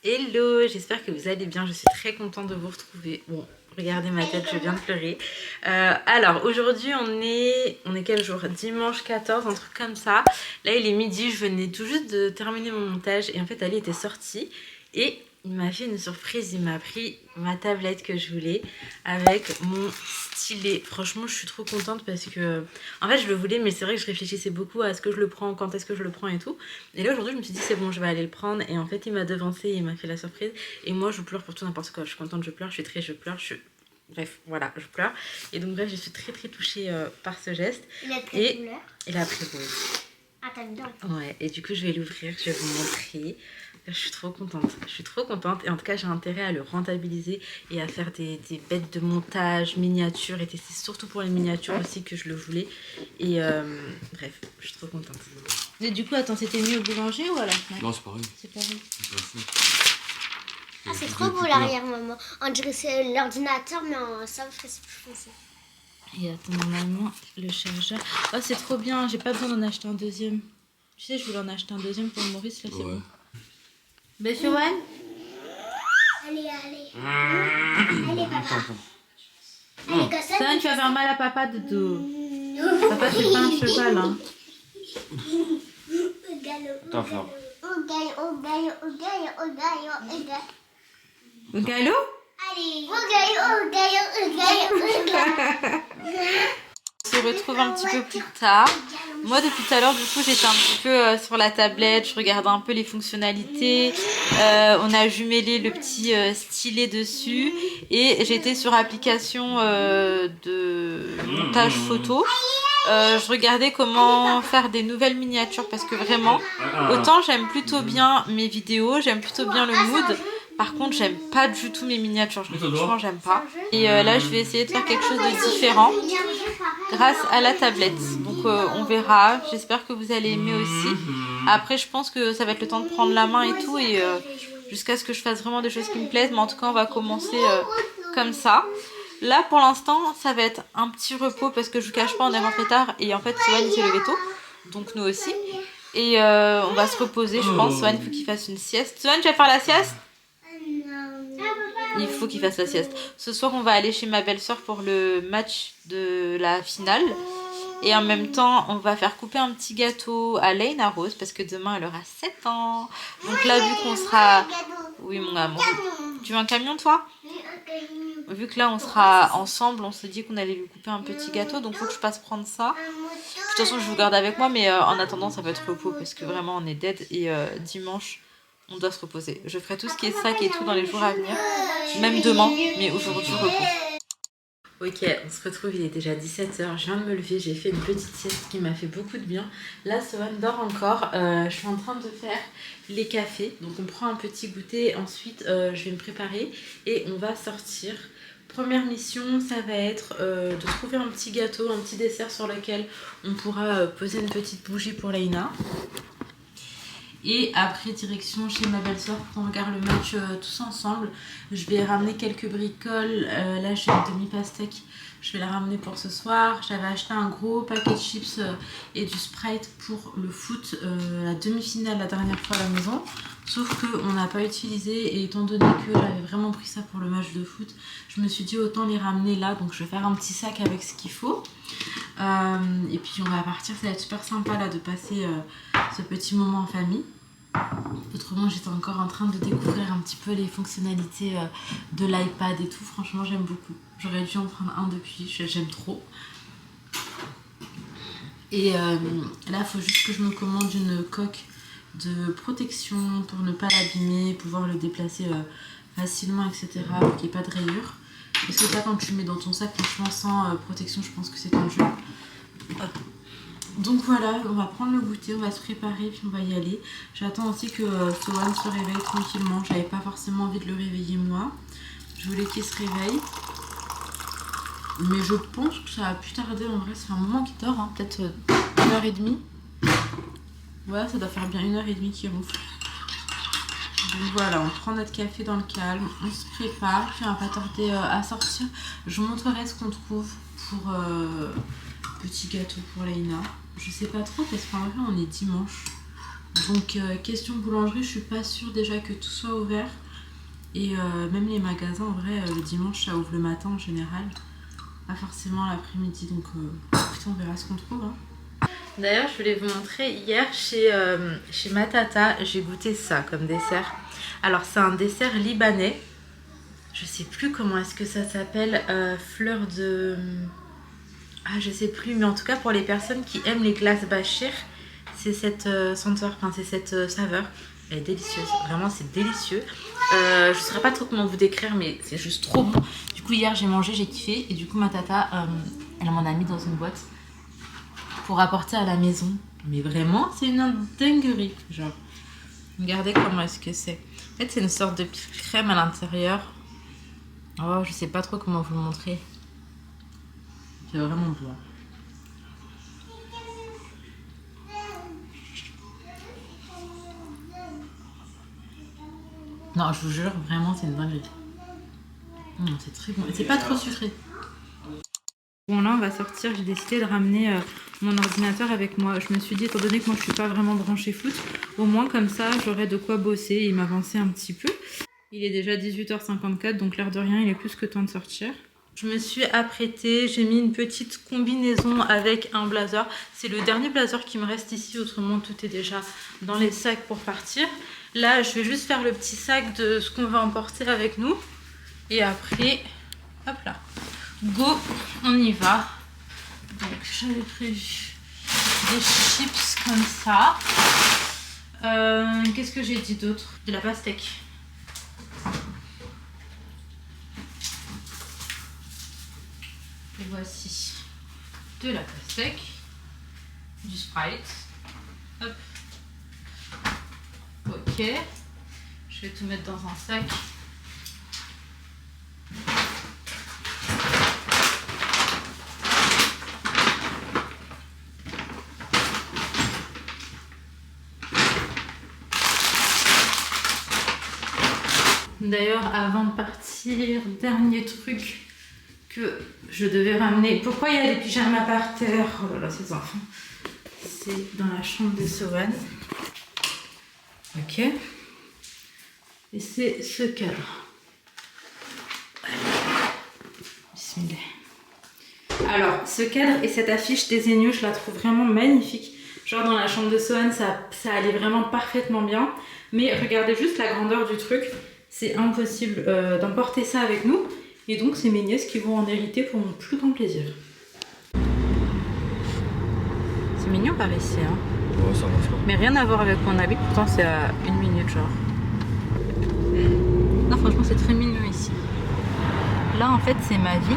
Hello, j'espère que vous allez bien, je suis très contente de vous retrouver. Bon, regardez ma tête, je viens de pleurer. Alors, aujourd'hui, on est quel jour? Dimanche 14, un truc comme ça. Là, il est midi, je venais tout juste de terminer mon montage et en fait, Ali était sorti et il m'a fait une surprise, il m'a pris ma tablette que je voulais avec mon stylet. Franchement, je suis trop contente parce que, en fait, je le voulais, mais c'est vrai que je réfléchissais beaucoup à est-ce que je le prends, quand est-ce que je le prends et tout. Et là, aujourd'hui, je me suis dit, c'est bon, je vais aller le prendre. Et en fait, il m'a devancé, il m'a fait la surprise. Et moi, je pleure pour tout n'importe quoi. Je suis contente, je pleure, je pleure, Bref, voilà, je pleure. Et donc, bref, je suis très très touchée par ce geste. Il a pris couleur. Il a pris rouge. Ah, t'as dedans. Ouais, et du coup, je vais l'ouvrir, je vais vous montrer. Je suis trop contente, et en tout cas j'ai intérêt à le rentabiliser et à faire des bêtes de montage miniatures, et c'est surtout pour les miniatures aussi que je le voulais, et bref, je suis trop contente. Et du coup, attends, c'était mis au boulanger ou à la Fnac? Non, c'est pareil. C'est pareil. Ah, c'est trop beau l'arrière, maman. On dirait que c'est l'ordinateur, mais en ça c'est plus foncé. Et attends, normalement, le chargeur... Oh, c'est trop bien, j'ai pas besoin d'en acheter un deuxième. Tu sais, je voulais en acheter un deuxième pour Maurice, là c'est bon. Ben, Showan? Allez, allez, papa. Allez, comme ça. Ça, tu vas faire mal à papa de dos. Papa, c'est pas un cheval, hein. T'en fais. Au galop? Allez, On se retrouve un petit peu plus tard. Moi, depuis tout à l'heure, du coup, j'étais un petit peu sur la tablette, je regardais un peu les fonctionnalités. On a jumelé le petit stylet dessus et j'étais sur application de montage photo. Je regardais comment faire des nouvelles miniatures parce que vraiment, autant j'aime plutôt bien mes vidéos, j'aime plutôt bien le mood. Par contre, j'aime pas du tout mes miniatures, franchement j'aime pas. Et là, je vais essayer de faire quelque chose de différent grâce à la tablette. Donc on verra, j'espère que vous allez aimer aussi. Après, je pense que ça va être le temps de prendre la main et tout, et jusqu'à ce que je fasse vraiment des choses qui me plaisent. Mais en tout cas, on va commencer comme ça. Là, pour l'instant, ça va être un petit repos parce que je vous cache pas, on est rentré tard et en fait, Sohan il s'est levé tôt, donc nous aussi. Et on va se reposer, je pense. Sohan, il faut qu'il fasse une sieste. Sohan, tu vas faire la sieste? Il faut qu'il fasse la sieste. Ce soir, on va aller chez ma belle-sœur pour le match de la finale. Et en même temps, on va faire couper un petit gâteau à Leïna Rose parce que demain, elle aura 7 ans. Donc là, vu qu'on sera... Oui, mon amour. Tu veux un camion, toi? Vu que là, on sera ensemble, on s'est dit qu'on allait lui couper un petit gâteau. Donc, il faut que je passe prendre ça. De toute façon, je vous garde avec moi. Mais en attendant, ça va être repos parce que vraiment, on est dead. Et dimanche... on doit se reposer. Je ferai tout ce qui est sac et tout dans les jours à venir. Même demain, mais aujourd'hui, repos. Ok, on se retrouve, il est déjà 17h. Je viens de me lever, j'ai fait une petite sieste qui m'a fait beaucoup de bien. Là, Sohan dort encore. Je suis en train de faire les cafés. Donc, on prend un petit goûter. Ensuite, je vais me préparer et on va sortir. Première mission, ça va être de trouver un petit gâteau, un petit dessert sur lequel on pourra poser une petite bougie pour Leïna. Et après, direction chez ma belle-sœur pour qu'on regarde le match tous ensemble. Je vais ramener quelques bricoles. Là, j'ai une demi-pastèque. Je vais la ramener pour ce soir. J'avais acheté un gros paquet de chips et du Sprite pour le foot, la demi-finale la dernière fois à la maison. Sauf qu'on n'a pas utilisé, et étant donné que j'avais vraiment pris ça pour le match de foot, je me suis dit autant les ramener là. Donc je vais faire un petit sac avec ce qu'il faut. Et puis on va partir, ça va être super sympa là de passer ce petit moment en famille. Autrement, j'étais encore en train de découvrir un petit peu les fonctionnalités de l'iPad et tout. Franchement, j'aime beaucoup. J'aurais dû en prendre un depuis, j'aime trop. Et là, il faut juste que je me commande une coque de protection pour ne pas l'abîmer, pouvoir le déplacer facilement, etc. pour qu'il n'y ait pas de rayures. Parce que là, quand tu le mets dans ton sac, franchement, sans protection, je pense que c'est un jeu. Hop. Donc voilà, on va prendre le goûter, on va se préparer, puis on va y aller. J'attends aussi que Sohan se réveille tranquillement. J'avais pas forcément envie de le réveiller moi. Je voulais qu'il se réveille. Mais je pense que ça a pu tarder. En vrai, c'est un moment qu'il dort, hein. Peut-être 1h30. Voilà, ça doit faire bien 1h30 qu'il ronfle. Donc voilà, on prend notre café dans le calme, on se prépare, puis on va pas tarder à sortir. Je vous montrerai ce qu'on trouve pour petit gâteau pour Leïna. Je sais pas trop parce qu'en vrai on est dimanche. Donc question boulangerie, je suis pas sûre déjà que tout soit ouvert. Et même les magasins, en vrai, le dimanche, ça ouvre le matin en général. Pas forcément l'après-midi, donc écoutez, on verra ce qu'on trouve. Hein. D'ailleurs, je voulais vous montrer, hier, chez Matata, j'ai goûté ça comme dessert. Alors, c'est un dessert libanais. Je sais plus comment est-ce que ça s'appelle. Fleur de... Ah, je sais plus, mais en tout cas, pour les personnes qui aiment les glaces Bachir, c'est cette senteur, enfin, c'est cette saveur. Elle est délicieuse, vraiment c'est délicieux. Je ne saurais pas trop comment vous décrire, mais c'est juste trop bon. Du coup hier j'ai mangé, j'ai kiffé, et du coup ma tata, elle m'en a mis dans une boîte pour apporter à la maison. Mais vraiment c'est une dinguerie, genre. Regardez comment est-ce que c'est. En fait c'est une sorte de crème à l'intérieur. Oh je sais pas trop comment vous le montrer. C'est vraiment bon. Non, je vous jure, vraiment, c'est une dinguerie. C'est très bon. Et c'est pas trop sucré. Bon, là, on va sortir. J'ai décidé de ramener mon ordinateur avec moi. Je me suis dit, étant donné que moi, je suis pas vraiment branchée foot, au moins, comme ça, j'aurai de quoi bosser et m'avancer un petit peu. Il est déjà 18h54, donc l'air de rien, il est plus que temps de sortir. Je me suis apprêtée, j'ai mis une petite combinaison avec un blazer. C'est le dernier blazer qui me reste ici, autrement tout est déjà dans les sacs pour partir. Là, je vais juste faire le petit sac de ce qu'on va emporter avec nous. Et après, hop là, go, on y va. Donc, j'avais prévu des chips comme ça. Qu'est-ce que j'ai dit d'autre? De la pastèque. Et voici de la pastèque, du Sprite. Hop. Ok. Je vais tout mettre dans un sac. D'ailleurs, avant de partir, dernier truc que je devais ramener. Pourquoi il y a des pyjamas par terre? Oh là là, ces enfants. C'est dans la chambre de Sohan. Ok. Et c'est ce cadre. Bismillah. Alors, ce cadre et cette affiche des Enneaux, je la trouve vraiment magnifique. Genre dans la chambre de Sohan, ça allait vraiment parfaitement bien. Mais regardez juste la grandeur du truc. C'est impossible d'emporter ça avec nous. Et donc, c'est mes nièces qui vont en hériter pour mon plus grand plaisir. C'est mignon par ici, hein. Ouais, ça va. Mais rien à voir avec mon habit, pourtant c'est à 1 minute, genre. Non, franchement, c'est très mignon ici. Là, en fait, c'est ma ville,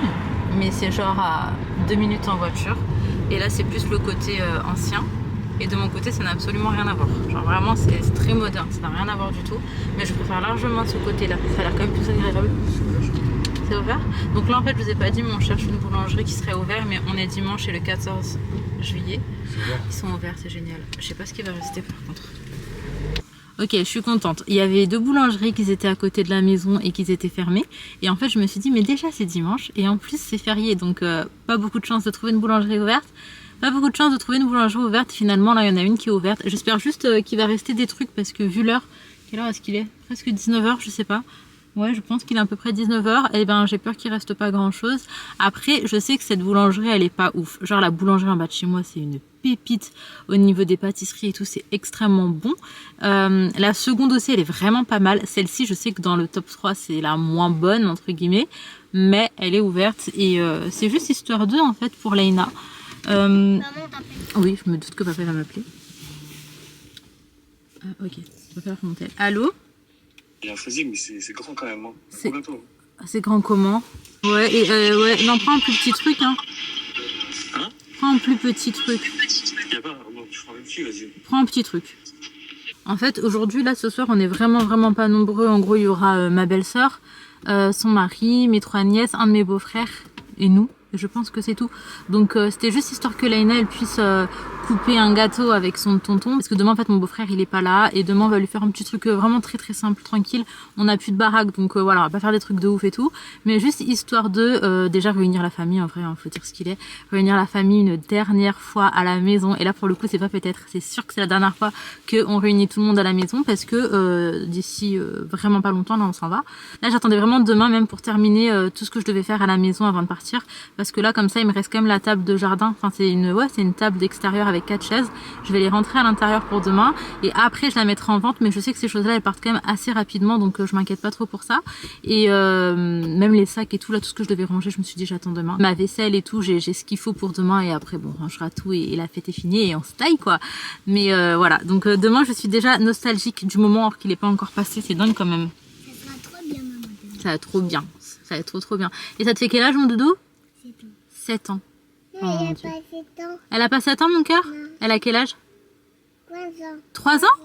mais c'est genre à 2 minutes en voiture. Et là, c'est plus le côté ancien. Et de mon côté, ça n'a absolument rien à voir. Genre vraiment, c'est très moderne, ça n'a rien à voir du tout. Mais je préfère largement ce côté-là. Ça a l'air quand même plus agréable. C'est ouvert. Donc là, en fait, je vous ai pas dit, mais on cherche une boulangerie qui serait ouverte. Mais on est dimanche et le 14 juillet. Ils sont ouverts, c'est génial. Je sais pas ce qui va rester par contre. Ok, je suis contente. Il y avait 2 boulangeries qui étaient à côté de la maison et qui étaient fermées. Et en fait, je me suis dit, mais déjà, c'est dimanche. Et en plus, c'est férié. Donc, pas beaucoup de chance de trouver une boulangerie ouverte. Pas beaucoup de chance de trouver une boulangerie ouverte. Finalement, là, il y en a une qui est ouverte. J'espère juste qu'il va rester des trucs parce que vu l'heure, quelle heure est-ce qu'il est? Presque 19h, je sais pas. Ouais, je pense qu'il est à peu près 19h. Et ben, j'ai peur qu'il reste pas grand-chose. Après, je sais que cette boulangerie, elle est pas ouf. Genre, la boulangerie en bas de chez moi, c'est une pépite au niveau des pâtisseries et tout. C'est extrêmement bon. La seconde aussi, elle est vraiment pas mal. Celle-ci, je sais que dans le top 3, c'est la moins bonne, entre guillemets. Mais elle est ouverte. Et c'est juste histoire d'eux, en fait, pour Leïna. Maman t'appelle. Oui, je me doute que papa va m'appeler. Ah, ok, papa va remonter. Allô? Il y a un fusil, mais c'est grand quand même. Hein. C'est grand comment? Ouais, et ouais, non, prends un plus petit truc, hein. Hein? Prends un plus petit truc. Il y a pas. Bon, je prends un petit, vas-y. Prends un petit truc. En fait, aujourd'hui, là, ce soir, on est vraiment pas nombreux. En gros, il y aura ma belle-sœur, son mari, mes 3 nièces, un de mes beaux-frères et nous. Et je pense que c'est tout. Donc c'était juste histoire que Laina elle puisse couper un gâteau avec son tonton. Parce que demain en fait mon beau-frère il est pas là. Et demain on va lui faire un petit truc vraiment très très simple, tranquille. On n'a plus de baraque donc voilà, on va pas faire des trucs de ouf et tout. Mais juste histoire de déjà réunir la famille en vrai, hein, faut dire ce qu'il est. Réunir la famille une dernière fois à la maison. Et là pour le coup c'est pas peut-être, c'est sûr que c'est la dernière fois qu'on réunit tout le monde à la maison. Parce que d'ici vraiment pas longtemps là on s'en va. Là j'attendais vraiment demain même pour terminer tout ce que je devais faire à la maison avant de partir. Parce que là comme ça il me reste quand même la table de jardin. Enfin c'est une table d'extérieur avec 4 chaises. Je vais les rentrer à l'intérieur pour demain. Et après je la mettrai en vente. Mais je sais que ces choses là elles partent quand même assez rapidement. Donc je m'inquiète pas trop pour ça. Et même les sacs et tout là, tout ce que je devais ranger, je me suis dit j'attends demain. Ma vaisselle et tout, j'ai ce qu'il faut pour demain. Et après bon on rangera tout et la fête est finie et on se taille quoi. Mais voilà, donc demain je suis déjà nostalgique du moment alors qu'il n'est pas encore passé. C'est dingue quand même. Ça sera trop bien, maman. Ça va trop bien. Ça va être trop bien. Et ça te fait quel âge mon doudou? 7 ans. Oh, Non, mon il Dieu. n'y a pas 7 ans. Elle a pas 7 ans mon cœur? Non. Elle a quel âge? 3 ans. 3 ans?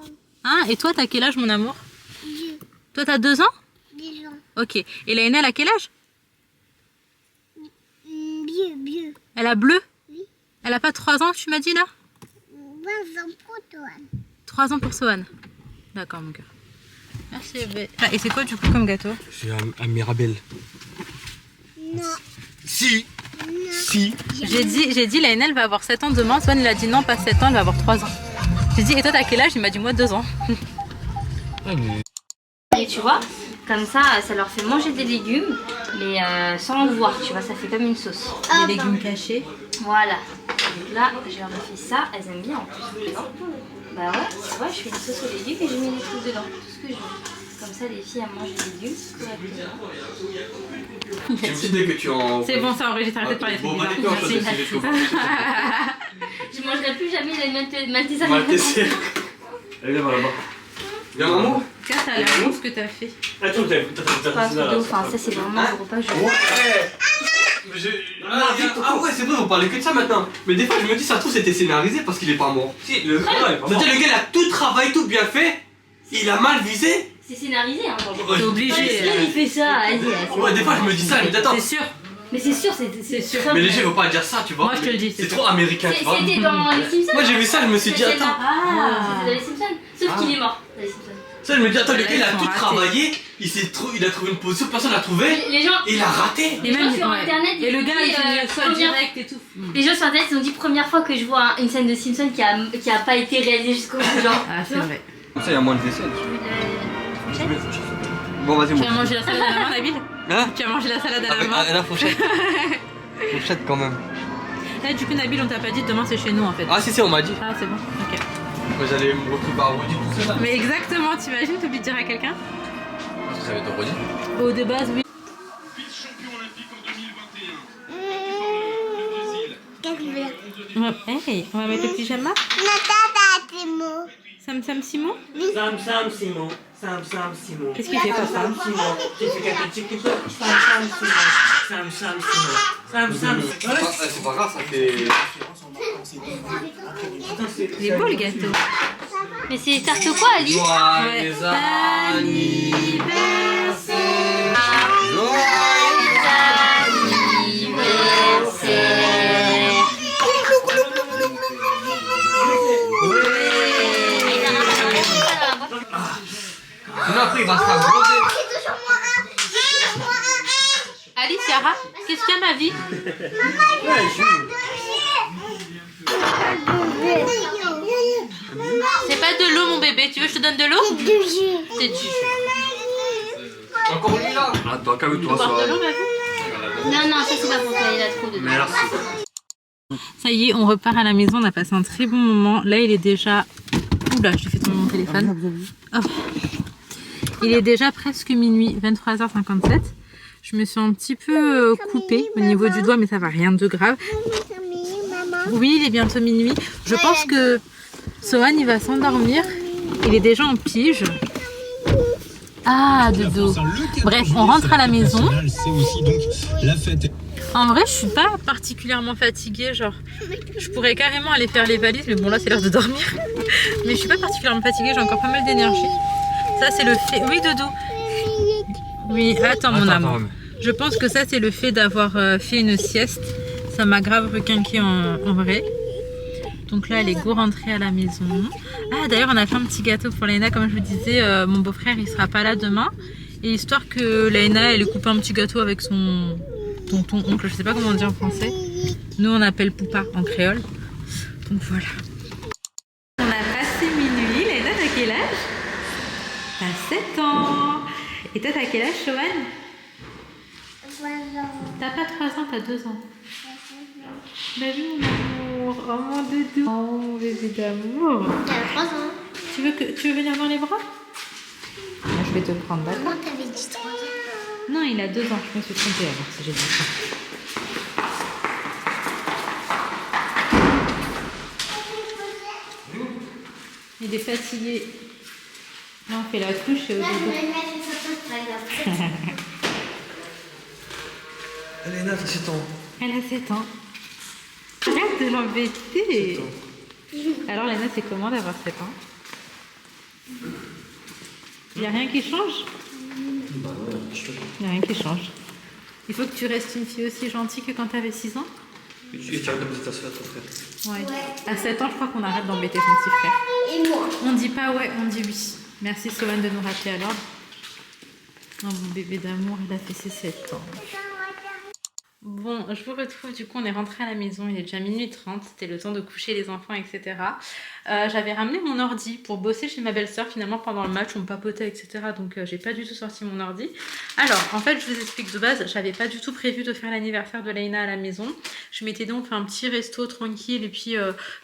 Hein? Et toi t'as quel âge mon amour? 2. Toi t'as 2 ans? 10 ans. Ok. Et Laina elle a quel âge? Vieux. Elle a bleu? Oui. Elle a pas 3 ans tu m'as dit là? 20 ans pour toi. 3 ans pour Sohan. D'accord mon cœur. Merci bébé. Ah, et c'est quoi du coup comme gâteau? C'est un Mirabelle. Non. Si. Non. Si. J'ai dit Laina elle va avoir 7 ans demain. Sohan il a dit non pas 7 ans, elle va avoir 3 ans. J'ai dit et toi t'as quel âge? Il m'a dit moi 2 ans. Et tu vois, comme ça leur fait manger des légumes, mais sans le voir, tu vois, ça fait comme une sauce. Des légumes cachés. Voilà. Donc là, je leur ai fait ça, elles aiment bien en plus. Tu vois. Bah ouais, tu vois, je fais une sauce aux légumes et je mets des trucs dedans, tout ce que je veux. Comme ça, les filles, elles mangent des légumes correctement. Tu me dis dès que tu en. C'est bon, ça enregistre, arrête de parler. Bon, bah, d'accord, je Merci. vais Je mangerai plus jamais les maltesers. Maltesers. Allez, viens là-bas. Viens, maman. Tiens, t'as la honte ce que t'as fait. Attends, t'as Pas un truc de ouf, hein. Ça c'est vraiment le repas. Ah ouais, c'est vrai, vous parlez que de ça maintenant. Mais des fois, je me dis, ça se trouve, c'était scénarisé parce qu'il est pas mort. Si, le gars, le gars, il a tout travaillé, tout bien fait. Il a mal visé. C'est scénarisé, hein. T'es obligé. Il fait ça, vas-y. Ouais, des fois, je me dis ça, je me dis, attends. C'est sûr. Mais c'est sûr, c'est sûr. Mais les gens, ils vont pas dire ça, tu vois. Moi, je te le dis, c'est C'est trop américain, tu vois. C'était dans les Simpsons. Moi, j'ai vu ça, je me suis dit, attends. Ah, c'était dans les Simpsons. Sauf qu'il est mort dans les Simpsons. Ça, je me dis, attends, le gars, il a Ils sont tout ratés. travaillé. Il a trouvé une position, personne l'a trouvé. Les gens. Et il a raté. Les gens sur internet, Et ils le ont gars, dit, il fait une école première- directe et tout. Les gens sur internet, ils ont dit première fois que je vois une scène de Simpson qui a pas été réalisée jusqu'au bout, genre. Ah, c'est vrai. Ça, il y a moins de vaisselle. Bon, vas-y, Tu as mangé la salade à la main, Nabil? Hein? Tu as mangé la salade à la main? La fourchette. Fourchette quand même. Là, du coup, Nabil, on t'a pas dit demain c'est chez nous en fait. Ah, si, on m'a dit. Ah, c'est bon, ok. Moi, j'allais me retrouver à Rodi tout ça. Mais exactement, t'imagines, t'oublies de dire à quelqu'un? Parce que ça va être Rodi. Oh, de base, oui. Vice-champion olympique en 2021. Qu'est-ce que tu veux? Hey, on va mettre le pyjama? Natata, tes mots. Sam Simon? Sam Simon. Simon. Qu'est-ce qu'il fait, papa? Sam Simon. J'ai fait quelques petits qui peuvent. Sam Simon. Voilà. C'est pas grave, ça fait. Il est beau le gâteau. Mais c'est tarte quoi, Ali? Joyeux anniversaire. Sinon, après, il va se faire broder. C'est toujours moi un. C'est toujours moi un. Alice, Yara, qu'est-ce qu'il y a ma vie? C'est pas de l'eau mon bébé, tu veux que je te donne de l'eau? C'est du jus. Encore lui là. Attends, calme-toi, Boire de ça. l'eau ma vie? Non, ça c'est pas pour toi, il a trop de. Merci. Ça y est, on repart à la maison, on a passé un très bon moment. Là, il est déjà... Oula, j'ai fait tomber mon téléphone. Oh. Il est déjà presque minuit, 23h57. Je me suis un petit peu coupée au niveau du doigt, mais ça va, rien de grave. Maman. Oui, il est bientôt minuit. Je pense que Sohan, il va s'endormir. Il est déjà en pige. Ah, dodo. Bref, on rentre à la maison. C'est aussi donc la fête. En vrai, je suis pas particulièrement fatiguée, genre je pourrais carrément aller faire les valises, mais bon là c'est l'heure de dormir. Mais je suis pas particulièrement fatiguée, j'ai encore pas mal d'énergie. Ça c'est le fait. Oui, dodo. Oui, attends mon amour. Je pense que ça c'est le fait d'avoir fait une sieste. Ça m'a grave requinqué en vrai. Donc là elle est go rentrée à la maison. Ah d'ailleurs on a fait un petit gâteau pour Laina. Comme je vous disais, mon beau-frère il sera pas là demain. Et histoire que Laina elle coupe un petit gâteau avec son tonton, oncle, je sais pas comment on dit en français. Nous on appelle Poupa en créole. Donc voilà. On a passé minuit. Laina t'as quel âge? T'as 7 ans. Et toi t'as quel âge, Shoan? T'as pas 3 ans, t'as 2 ans. Bah oui mon amour, oh mon doudou, oh mon bébé d'amour. T'as 3 ans. Tu veux venir dans les bras? Moi, je vais te prendre, d'accord? Comment t'avais dit 3 ans? Non, il a 2 ans, je me suis trompée alors si j'ai dit ça. Il est fatigué. Là, on fait la couche et au Là, je dodo. vais mettre une photo, c'est pas grave. Elena, t'as 7 ans. Elle a 7 ans. Arrête de l'embêter. Alors, Léna, c'est comment d'avoir 7 ans? Il n'y a rien qui change? Bah ouais, je te Il n'y a rien qui change. Il faut que tu restes une fille aussi gentille que quand tu avais 6 ans? Et tu arrêtes d'embêter ta soeur, ton frère. Ouais. À 7 ans, je crois qu'on arrête d'embêter son petit frère. Et moi. On dit pas ouais, on dit oui. Merci Sohan de nous rappeler à l'ordre. Oh mon bébé d'amour, il a fait ses 7 ans. Bon, je vous retrouve, du coup on est rentré à la maison, il est déjà minuit 30, c'était le temps de coucher les enfants, etc. J'avais ramené mon ordi pour bosser chez ma belle-sœur, finalement pendant le match on papotait, etc. Donc j'ai pas du tout sorti mon ordi. Alors, en fait je vous explique de base, j'avais pas du tout prévu de faire l'anniversaire de Laina à la maison. Je m'étais donc fait un petit resto tranquille et puis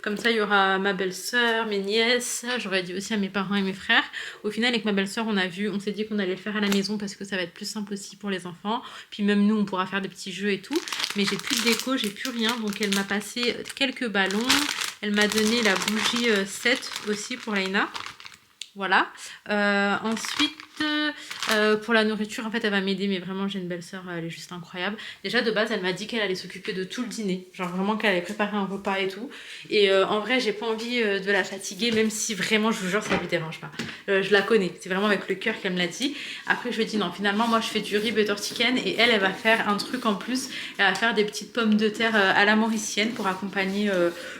comme ça il y aura ma belle-sœur, mes nièces, j'aurais dit aussi à mes parents et mes frères. Au final avec ma belle-sœur on s'est dit qu'on allait le faire à la maison parce que ça va être plus simple aussi pour les enfants. Puis même nous on pourra faire des petits jeux et tout. Mais j'ai plus de déco, j'ai plus rien. Donc elle m'a passé quelques ballons. Elle m'a donné la bougie 7 aussi pour Laina. Voilà. Ensuite, pour la nourriture, en fait, elle va m'aider. Mais vraiment, j'ai une belle sœur, elle est juste incroyable. Déjà, de base, elle m'a dit qu'elle allait s'occuper de tout le dîner. Genre vraiment qu'elle allait préparer un repas et tout. Et en vrai, j'ai pas envie de la fatiguer, même si vraiment, je vous jure, ça lui dérange pas. Je la connais. C'est vraiment avec le cœur qu'elle me l'a dit. Après, je lui ai dit non, finalement, moi, je fais du riz butter chicken. Et elle va faire un truc en plus. Elle va faire des petites pommes de terre à la mauricienne pour accompagner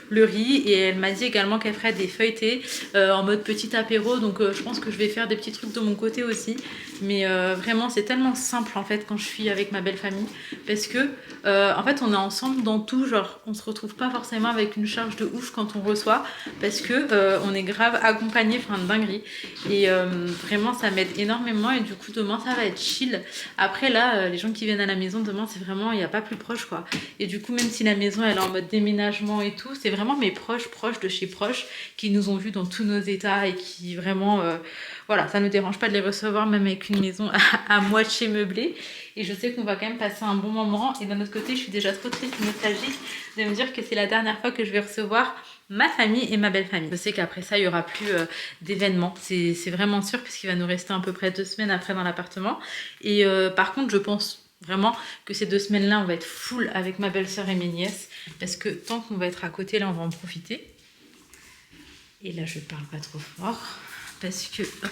le riz. Et elle m'a dit également qu'elle ferait des feuilletés en mode petit apéro. Donc je pense que je vais faire des petits trucs de mon côté aussi. Mais vraiment c'est tellement simple en fait quand je suis avec ma belle famille. Parce que en fait on est ensemble dans tout. Genre on se retrouve pas forcément avec une charge de ouf quand on reçoit. Parce que on est grave accompagné, enfin dinguerie. Et vraiment ça m'aide énormément. Et du coup demain ça va être chill. Après là les gens qui viennent à la maison demain c'est vraiment, il n'y a pas plus proche quoi. Et du coup même si la maison elle est en mode déménagement et tout, c'est vraiment mes proches de chez proches qui nous ont vus dans tous nos états et qui vraiment voilà, ça ne nous dérange pas de les recevoir même avec une maison à moitié meublée. Et je sais qu'on va quand même passer un bon moment. Et d'un autre côté, je suis déjà trop triste et nostalgique de me dire que c'est la dernière fois que je vais recevoir ma famille et ma belle famille. Je sais qu'après ça, il n'y aura plus d'événements. C'est vraiment sûr puisqu'il va nous rester à peu près 2 semaines après dans l'appartement. Et par contre, je pense vraiment que ces 2 semaines-là, on va être full avec ma belle-sœur et mes nièces. Parce que tant qu'on va être à côté, là, on va en profiter. Et là, je parle pas trop fort. Parce que hop,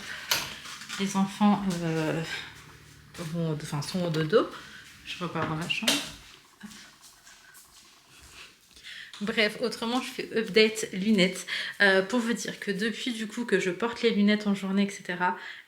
les enfants sont au dodo. Je repars dans la chambre. Hop. Bref, autrement je fais update lunettes pour vous dire que depuis du coup que je porte les lunettes en journée, etc.,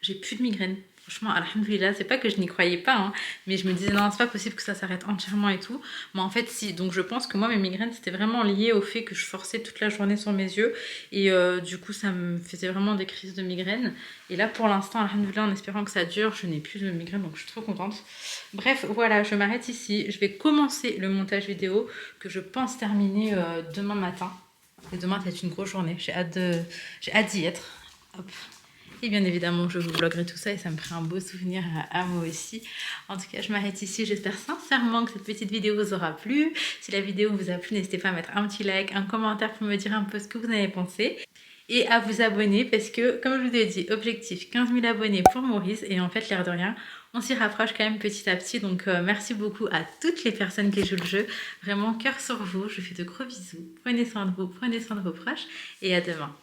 j'ai plus de migraine. Franchement, alhamdoulilah, c'est pas que je n'y croyais pas, hein, mais je me disais non, c'est pas possible que ça s'arrête entièrement et tout. Mais en fait, si. Donc je pense que moi, mes migraines, c'était vraiment lié au fait que je forçais toute la journée sur mes yeux. Et du coup, ça me faisait vraiment des crises de migraine. Et là, pour l'instant, alhamdoulilah, en espérant que ça dure, je n'ai plus de migraine, donc je suis trop contente. Bref, voilà, je m'arrête ici. Je vais commencer le montage vidéo que je pense terminer demain matin. Et demain, c'est une grosse journée. J'ai hâte d'y être. Hop. Et bien évidemment, je vous vloguerai tout ça et ça me ferait un beau souvenir à moi aussi. En tout cas, je m'arrête ici. J'espère sincèrement que cette petite vidéo vous aura plu. Si la vidéo vous a plu, n'hésitez pas à mettre un petit like, un commentaire pour me dire un peu ce que vous en avez pensé. Et à vous abonner parce que, comme je vous ai dit, objectif 15 000 abonnés pour Maurice. Et en fait, l'air de rien, on s'y rapproche quand même petit à petit. Donc, merci beaucoup à toutes les personnes qui jouent le jeu. Vraiment, cœur sur vous. Je vous fais de gros bisous. Prenez soin de vous, prenez soin de vos proches. Et à demain.